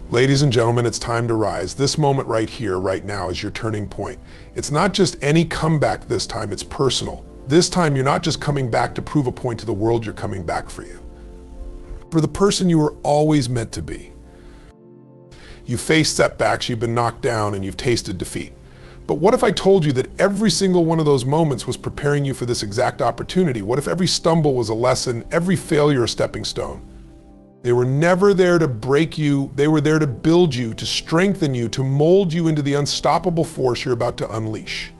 Ladies and gentlemen, it's time to rise. This moment right here, right now, is your turning point. It's not just any comeback this time, it's personal. This time, you're not just coming back to prove a point to the world, you're coming back for you. For the person you were always meant to be. You've faced setbacks, you've been knocked down, and you've tasted defeat. But what if I told you that every single one of those moments was preparing you for this exact opportunity? What if every stumble was a lesson, every failure a stepping stone? They were never there to break you, they were there to build you, to strengthen you, to mold you into the unstoppable force you're about to unleash.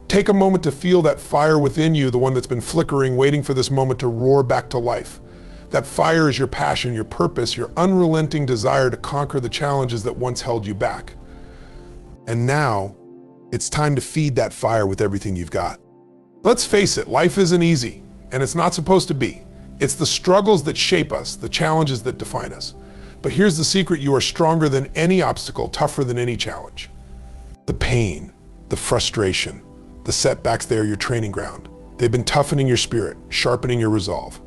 Take a moment to feel that fire within you, the one that's been flickering, waiting for this moment to roar back to life. That fire is your passion, your purpose, your unrelenting desire to conquer the challenges that once held you back. And now, it's time to feed that fire with everything you've got. Let's face it, life isn't easy, and it's not supposed to be. It's the struggles that shape us, the challenges that define us. But here's the secret: you are stronger than any obstacle, tougher than any challenge. The pain, the frustration, the setbacks, they are your training ground. They've been toughening your spirit, sharpening your resolve.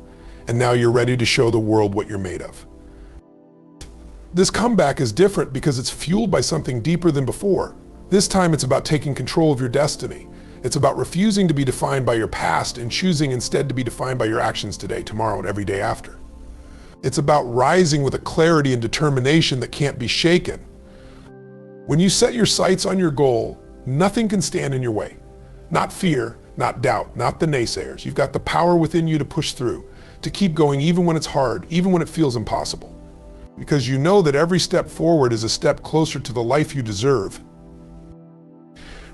And now you're ready to show the world what you're made of. This comeback is different because it's fueled by something deeper than before. This time it's about taking control of your destiny. It's about refusing to be defined by your past and choosing instead to be defined by your actions today, tomorrow, and every day after. It's about rising with a clarity and determination that can't be shaken. When you set your sights on your goal, nothing can stand in your way. Not fear, not doubt, not the naysayers. You've got the power within you to push through, to keep going even when it's hard, even when it feels impossible. Because you know that every step forward is a step closer to the life you deserve.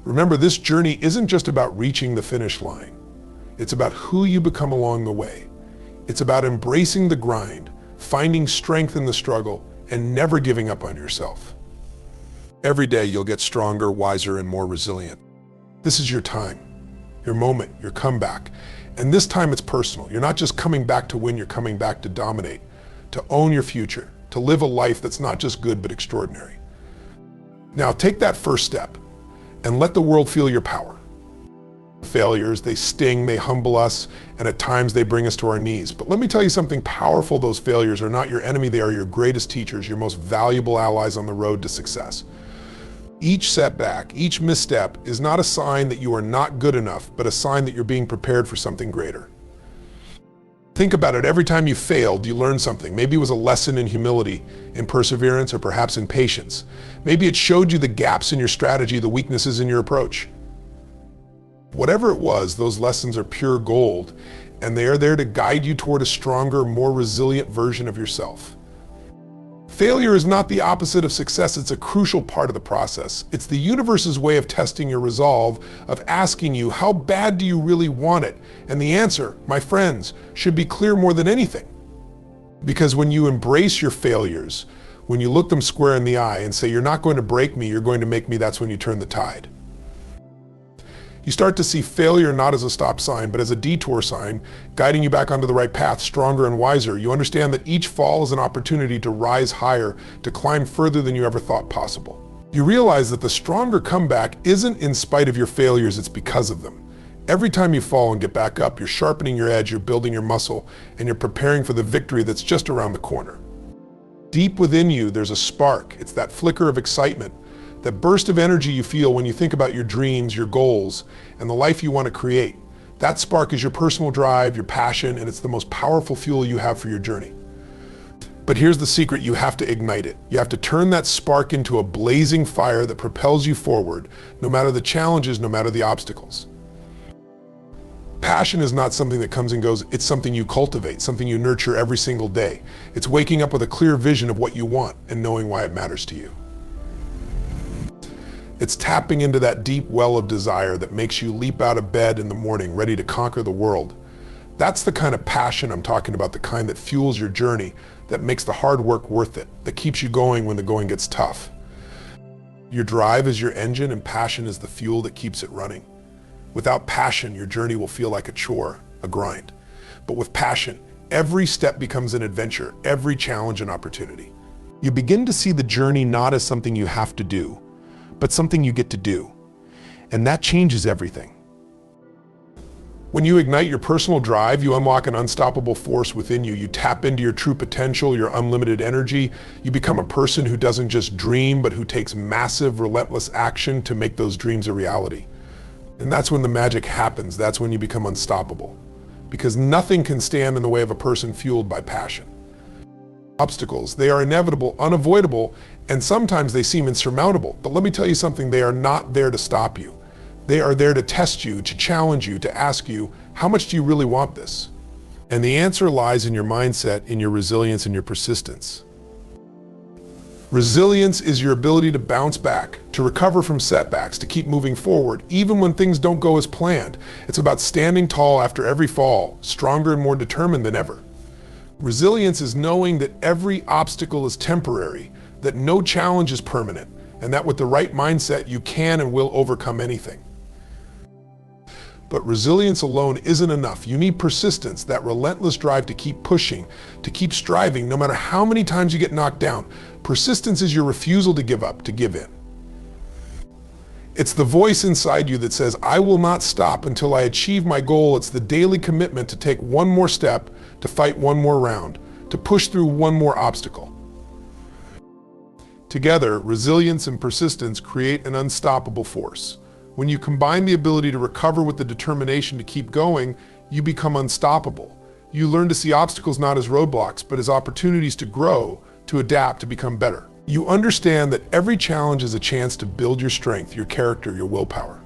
Remember, this journey isn't just about reaching the finish line. It's about who you become along the way. It's about embracing the grind, finding strength in the struggle, and never giving up on yourself. Every day you'll get stronger, wiser, and more resilient. This is your time, your moment, your comeback. And this time it's personal. You're not just coming back to win, you're coming back to dominate, to own your future, to live a life that's not just good but extraordinary. Now take that first step and let the world feel your power. Failures, they sting, they humble us, and at times they bring us to our knees. But let me tell you something powerful: those failures are not your enemy, they are your greatest teachers, your most valuable allies on the road to success. Each setback, each misstep is not a sign that you are not good enough, but a sign that you're being prepared for something greater. Think about it. Every time you failed, you learned something. Maybe it was a lesson in humility, in perseverance, or perhaps in patience. Maybe it showed you the gaps in your strategy, the weaknesses in your approach. Whatever it was, those lessons are pure gold, and they are there to guide you toward a stronger, more resilient version of yourself. Failure is not the opposite of success, it's a crucial part of the process. It's the universe's way of testing your resolve, of asking you, how bad do you really want it? And the answer, my friends, should be clear more than anything. Because when you embrace your failures, when you look them square in the eye and say, you're not going to break me, you're going to make me, that's when you turn the tide. You start to see failure not as a stop sign, but as a detour sign, guiding you back onto the right path, stronger and wiser. You understand that each fall is an opportunity to rise higher, to climb further than you ever thought possible. You realize that the stronger comeback isn't in spite of your failures, it's because of them. Every time you fall and get back up, you're sharpening your edge, you're building your muscle, and you're preparing for the victory that's just around the corner. Deep within you, there's a spark. It's that flicker of excitement, that burst of energy you feel when you think about your dreams, your goals, and the life you want to create. That spark is your personal drive, your passion, and it's the most powerful fuel you have for your journey. But here's the secret: you have to ignite it. You have to turn that spark into a blazing fire that propels you forward, no matter the challenges, no matter the obstacles. Passion is not something that comes and goes, it's something you cultivate, something you nurture every single day. It's waking up with a clear vision of what you want and knowing why it matters to you. It's tapping into that deep well of desire that makes you leap out of bed in the morning, ready to conquer the world. That's the kind of passion I'm talking about, the kind that fuels your journey, that makes the hard work worth it, that keeps you going when the going gets tough. Your drive is your engine, and passion is the fuel that keeps it running. Without passion, your journey will feel like a chore, a grind. But with passion, every step becomes an adventure, every challenge an opportunity. You begin to see the journey not as something you have to do, but something you get to do. And that changes everything. When you ignite your personal drive, you unlock an unstoppable force within you. You tap into your true potential, your unlimited energy. You become a person who doesn't just dream, but who takes massive, relentless action to make those dreams a reality. And that's when the magic happens. That's when you become unstoppable. Because nothing can stand in the way of a person fueled by passion. Obstacles, they are inevitable, unavoidable, and sometimes they seem insurmountable. But let me tell you something, they are not there to stop you. They are there to test you, to challenge you, to ask you, how much do you really want this? And the answer lies in your mindset, in your resilience, and your persistence. Resilience is your ability to bounce back, to recover from setbacks, to keep moving forward, even when things don't go as planned. It's about standing tall after every fall, stronger and more determined than ever. Resilience is knowing that every obstacle is temporary, that no challenge is permanent, and that with the right mindset, you can and will overcome anything. But resilience alone isn't enough. You need persistence, that relentless drive to keep pushing, to keep striving, no matter how many times you get knocked down. Persistence is your refusal to give up, to give in. It's the voice inside you that says, I will not stop until I achieve my goal. It's the daily commitment to take one more step, to fight one more round, to push through one more obstacle. Together, resilience and persistence create an unstoppable force. When you combine the ability to recover with the determination to keep going, you become unstoppable. You learn to see obstacles not as roadblocks, but as opportunities to grow, to adapt, to become better. You understand that every challenge is a chance to build your strength, your character, your willpower.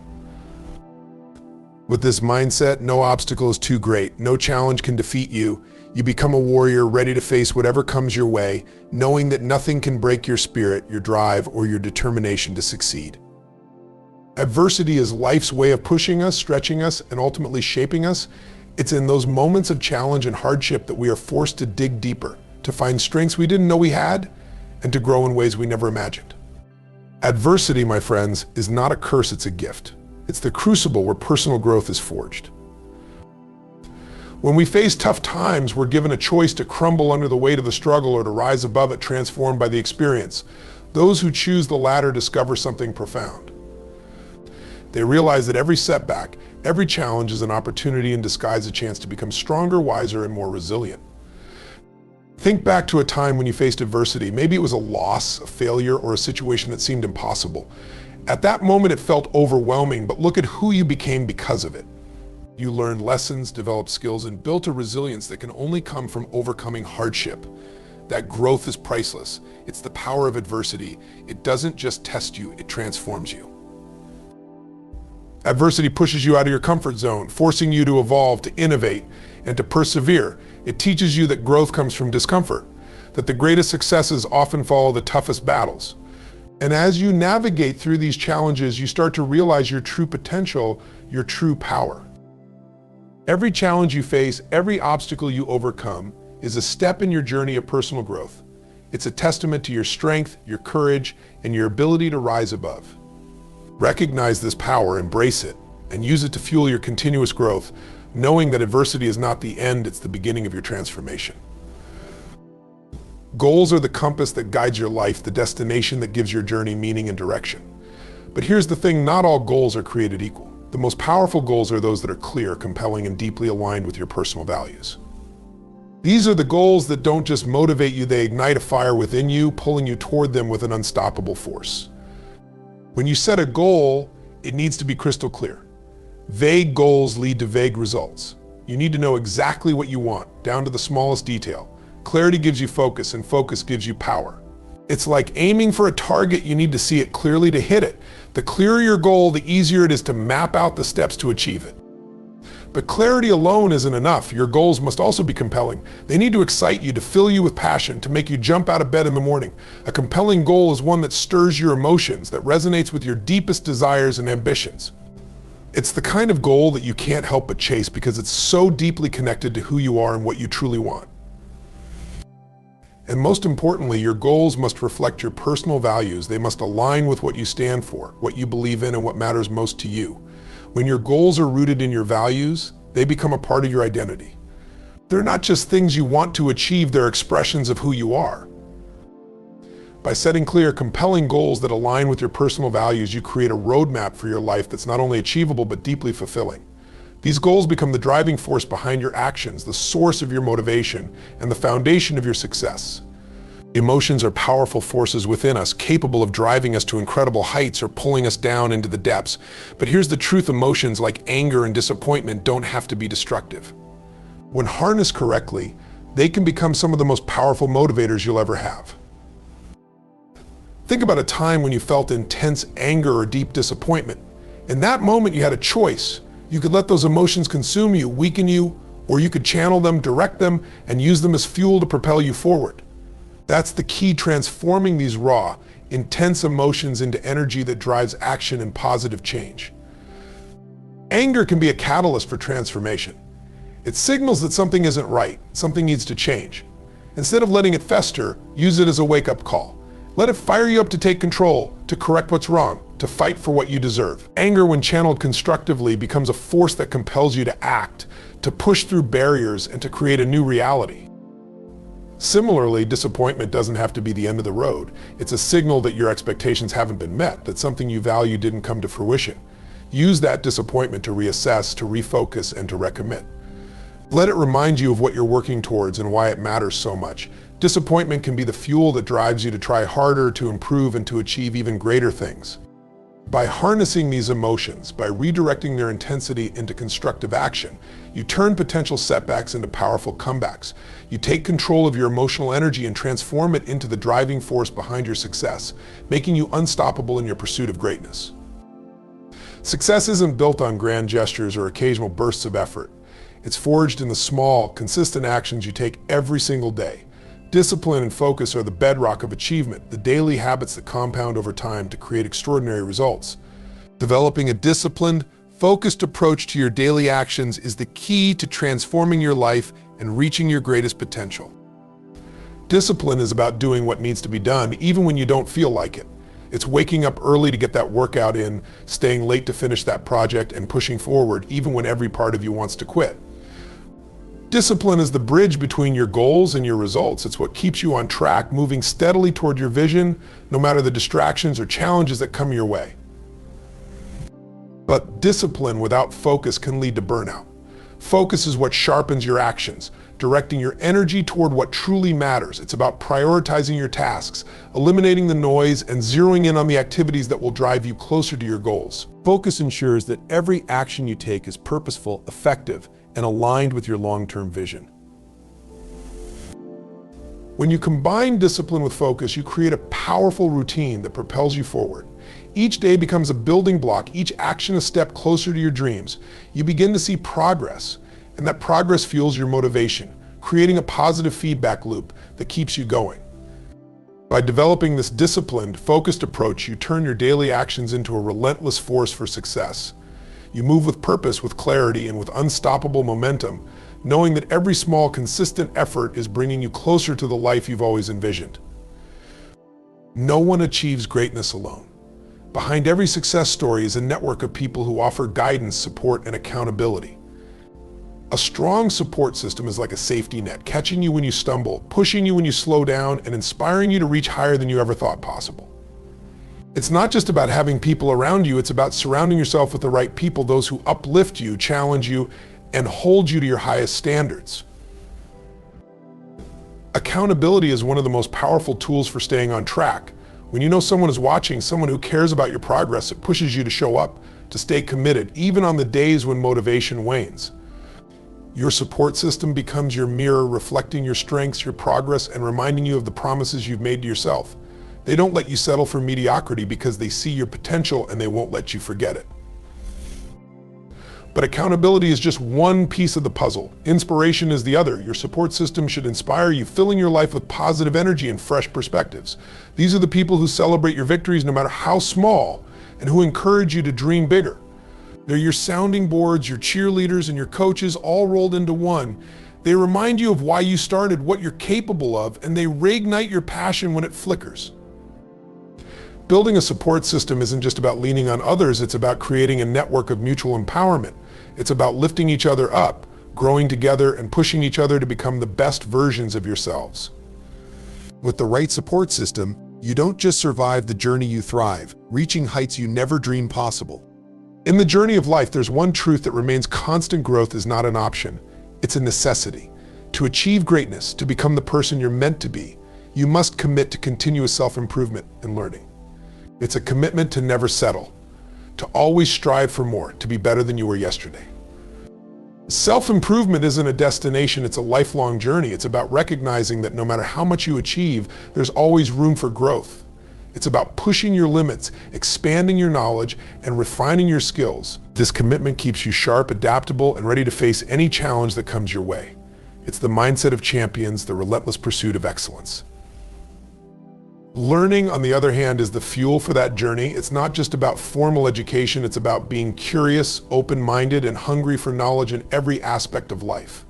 With this mindset, no obstacle is too great. No challenge can defeat you. You become a warrior ready to face whatever comes your way, knowing that nothing can break your spirit, your drive, or your determination to succeed. Adversity is life's way of pushing us, stretching us, and ultimately shaping us. It's in those moments of challenge and hardship that we are forced to dig deeper, to find strengths we didn't know we had, and to grow in ways we never imagined. Adversity, my friends, is not a curse, it's a gift. It's the crucible where personal growth is forged. When we face tough times, we're given a choice to crumble under the weight of the struggle or to rise above it, transformed by the experience. Those who choose the latter discover something profound. They realize that every setback, every challenge is an opportunity in disguise, a chance to become stronger, wiser, and more resilient. Think back to a time when you faced adversity. Maybe it was a loss, a failure, or a situation that seemed impossible. At that moment, it felt overwhelming, but look at who you became because of it. You learned lessons, developed skills, and built a resilience that can only come from overcoming hardship. That growth is priceless. It's the power of adversity. It doesn't just test you, it transforms you. Adversity pushes you out of your comfort zone, forcing you to evolve, to innovate, and to persevere. It teaches you that growth comes from discomfort, that the greatest successes often follow the toughest battles. And as you navigate through these challenges, you start to realize your true potential, your true power. Every challenge you face, every obstacle you overcome, is a step in your journey of personal growth. It's a testament to your strength, your courage, and your ability to rise above. Recognize this power, embrace it, and use it to fuel your continuous growth, knowing that adversity is not the end, it's the beginning of your transformation. Goals are the compass that guides your life, the destination that gives your journey meaning and direction. But here's the thing, not all goals are created equal. The most powerful goals are those that are clear, compelling, and deeply aligned with your personal values. These are the goals that don't just motivate you, they ignite a fire within you, pulling you toward them with an unstoppable force. When you set a goal, it needs to be crystal clear. Vague goals lead to vague results. You need to know exactly what you want, down to the smallest detail. Clarity gives you focus, and focus gives you power. It's like aiming for a target, you need to see it clearly to hit it. The clearer your goal, the easier it is to map out the steps to achieve it. But clarity alone isn't enough. Your goals must also be compelling. They need to excite you, to fill you with passion, to make you jump out of bed in the morning. A compelling goal is one that stirs your emotions, that resonates with your deepest desires and ambitions. It's the kind of goal that you can't help but chase because it's so deeply connected to who you are and what you truly want. And most importantly, your goals must reflect your personal values. They must align with what you stand for, what you believe in, and what matters most to you. When your goals are rooted in your values, they become a part of your identity. They're not just things you want to achieve, they're expressions of who you are. By setting clear, compelling goals that align with your personal values, you create a roadmap for your life that's not only achievable, but deeply fulfilling. These goals become the driving force behind your actions, the source of your motivation, and the foundation of your success. Emotions are powerful forces within us, capable of driving us to incredible heights or pulling us down into the depths. But here's the truth: emotions like anger and disappointment don't have to be destructive. When harnessed correctly, they can become some of the most powerful motivators you'll ever have. Think about a time when you felt intense anger or deep disappointment. In that moment, you had a choice. You could let those emotions consume you, weaken you, or you could channel them, direct them, and use them as fuel to propel you forward. That's the key: transforming these raw, intense emotions into energy that drives action and positive change. Anger can be a catalyst for transformation. It signals that something isn't right, something needs to change. Instead of letting it fester, use it as a wake-up call. Let it fire you up to take control, to correct what's wrong, to fight for what you deserve. Anger, when channeled constructively, becomes a force that compels you to act, to push through barriers, and to create a new reality. Similarly, disappointment doesn't have to be the end of the road. It's a signal that your expectations haven't been met, that something you value didn't come to fruition. Use that disappointment to reassess, to refocus, and to recommit. Let it remind you of what you're working towards and why it matters so much. Disappointment can be the fuel that drives you to try harder, to improve, and to achieve even greater things. By harnessing these emotions, by redirecting their intensity into constructive action, you turn potential setbacks into powerful comebacks. You take control of your emotional energy and transform it into the driving force behind your success, making you unstoppable in your pursuit of greatness. Success isn't built on grand gestures or occasional bursts of effort. It's forged in the small, consistent actions you take every single day. Discipline and focus are the bedrock of achievement, the daily habits that compound over time to create extraordinary results. Developing a disciplined, focused approach to your daily actions is the key to transforming your life and reaching your greatest potential. Discipline is about doing what needs to be done, even when you don't feel like it. It's waking up early to get that workout in, staying late to finish that project, and pushing forward, even when every part of you wants to quit. Discipline is the bridge between your goals and your results. It's what keeps you on track, moving steadily toward your vision, no matter the distractions or challenges that come your way. But discipline without focus can lead to burnout. Focus is what sharpens your actions, directing your energy toward what truly matters. It's about prioritizing your tasks, eliminating the noise, and zeroing in on the activities that will drive you closer to your goals. Focus ensures that every action you take is purposeful, effective, and aligned with your long-term vision. When you combine discipline with focus, you create a powerful routine that propels you forward. Each day becomes a building block, each action a step closer to your dreams. You begin to see progress, and that progress fuels your motivation, creating a positive feedback loop that keeps you going. By developing this disciplined, focused approach, you turn your daily actions into a relentless force for success. You move with purpose, with clarity, and with unstoppable momentum, knowing that every small, consistent effort is bringing you closer to the life you've always envisioned. No one achieves greatness alone. Behind every success story is a network of people who offer guidance, support, and accountability. A strong support system is like a safety net, catching you when you stumble, pushing you when you slow down, and inspiring you to reach higher than you ever thought possible. It's not just about having people around you, it's about surrounding yourself with the right people, those who uplift you, challenge you, and hold you to your highest standards. Accountability is one of the most powerful tools for staying on track. When you know someone is watching, someone who cares about your progress, it pushes you to show up, to stay committed, even on the days when motivation wanes. Your support system becomes your mirror, reflecting your strengths, your progress, and reminding you of the promises you've made to yourself. They don't let you settle for mediocrity because they see your potential and they won't let you forget it. But accountability is just one piece of the puzzle. Inspiration is the other. Your support system should inspire you, filling your life with positive energy and fresh perspectives. These are the people who celebrate your victories no matter how small and who encourage you to dream bigger. They're your sounding boards, your cheerleaders, and your coaches all rolled into one. They remind you of why you started, what you're capable of, and they reignite your passion when it flickers. Building a support system isn't just about leaning on others, it's about creating a network of mutual empowerment. It's about lifting each other up, growing together, and pushing each other to become the best versions of yourselves. With the right support system, you don't just survive the journey, you thrive, reaching heights you never dreamed possible. In the journey of life, there's one truth that remains: constant growth is not an option. It's a necessity. To achieve greatness, to become the person you're meant to be, you must commit to continuous self-improvement and learning. It's a commitment to never settle, to always strive for more, to be better than you were yesterday. Self-improvement isn't a destination, it's a lifelong journey. It's about recognizing that no matter how much you achieve, there's always room for growth. It's about pushing your limits, expanding your knowledge, and refining your skills. This commitment keeps you sharp, adaptable, and ready to face any challenge that comes your way. It's the mindset of champions, the relentless pursuit of excellence. Learning, on the other hand, is the fuel for that journey. It's not just about formal education, it's about being curious, open-minded, and hungry for knowledge in every aspect of life.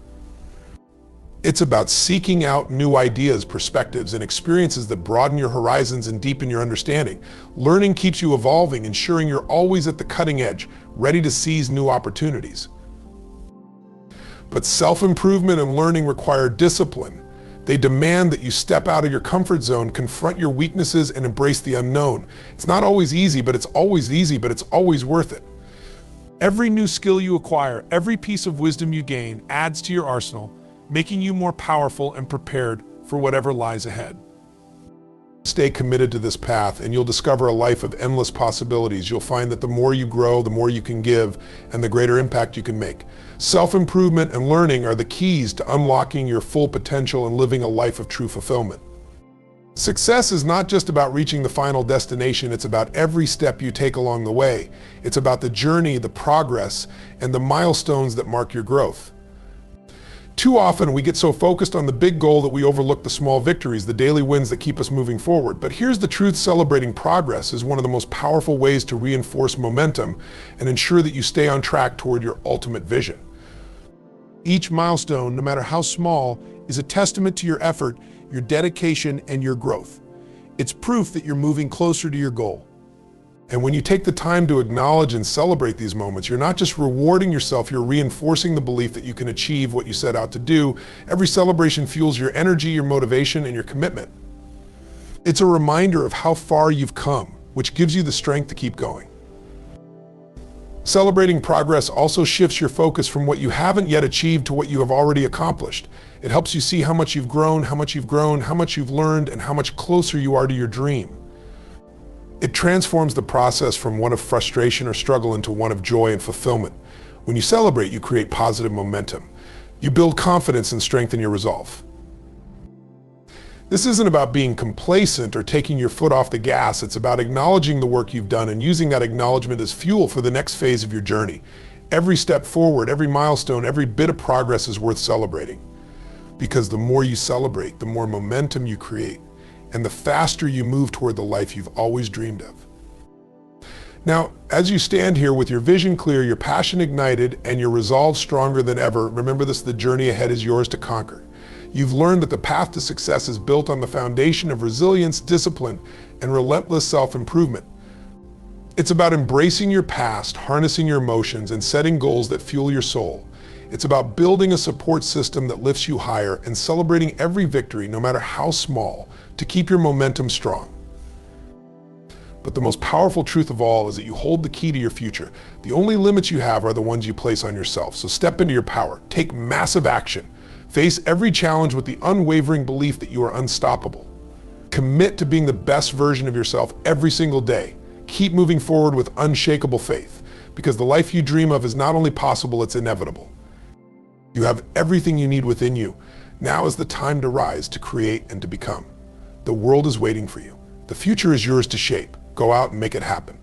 It's about seeking out new ideas, perspectives, and experiences that broaden your horizons and deepen your understanding. Learning keeps you evolving, ensuring you're always at the cutting edge, ready to seize new opportunities. But self-improvement and learning require discipline. They demand that you step out of your comfort zone, confront your weaknesses, and embrace the unknown. It's not always easy, but it's always worth it. Every new skill you acquire, every piece of wisdom you gain adds to your arsenal, making you more powerful and prepared for whatever lies ahead. Stay committed to this path and you'll discover a life of endless possibilities. You'll find that the more you grow, the more you can give, and the greater impact you can make. Self-improvement and learning are the keys to unlocking your full potential and living a life of true fulfillment. Success is not just about reaching the final destination, it's about every step you take along the way. It's about the journey, the progress, and the milestones that mark your growth. Too often we get so focused on the big goal that we overlook the small victories, the daily wins that keep us moving forward. But here's the truth: celebrating progress is one of the most powerful ways to reinforce momentum and ensure that you stay on track toward your ultimate vision. Each milestone, no matter how small, is a testament to your effort, your dedication, and your growth. It's proof that you're moving closer to your goal. And when you take the time to acknowledge and celebrate these moments, you're not just rewarding yourself, you're reinforcing the belief that you can achieve what you set out to do. Every celebration fuels your energy, your motivation, and your commitment. It's a reminder of how far you've come, which gives you the strength to keep going. Celebrating progress also shifts your focus from what you haven't yet achieved to what you have already accomplished. It helps you see how much you've grown, how much you've learned, and how much closer you are to your dream. It transforms the process from one of frustration or struggle into one of joy and fulfillment. When you celebrate, you create positive momentum. You build confidence and strengthen your resolve. This isn't about being complacent or taking your foot off the gas. It's about acknowledging the work you've done and using that acknowledgement as fuel for the next phase of your journey. Every step forward, every milestone, every bit of progress is worth celebrating. Because the more you celebrate, the more momentum you create, and the faster you move toward the life you've always dreamed of. Now, as you stand here with your vision clear, your passion ignited, and your resolve stronger than ever, remember this: the journey ahead is yours to conquer. You've learned that the path to success is built on the foundation of resilience, discipline, and relentless self-improvement. It's about embracing your past, harnessing your emotions, and setting goals that fuel your soul. It's about building a support system that lifts you higher and celebrating every victory, no matter how small, to keep your momentum strong. But the most powerful truth of all is that you hold the key to your future. The only limits you have are the ones you place on yourself. So step into your power, take massive action, face every challenge with the unwavering belief that you are unstoppable. Commit to being the best version of yourself every single day. Keep moving forward with unshakable faith, because the life you dream of is not only possible, it's inevitable. You have everything you need within you. Now is the time to rise, to create, and to become. The world is waiting for you. The future is yours to shape. Go out and make it happen.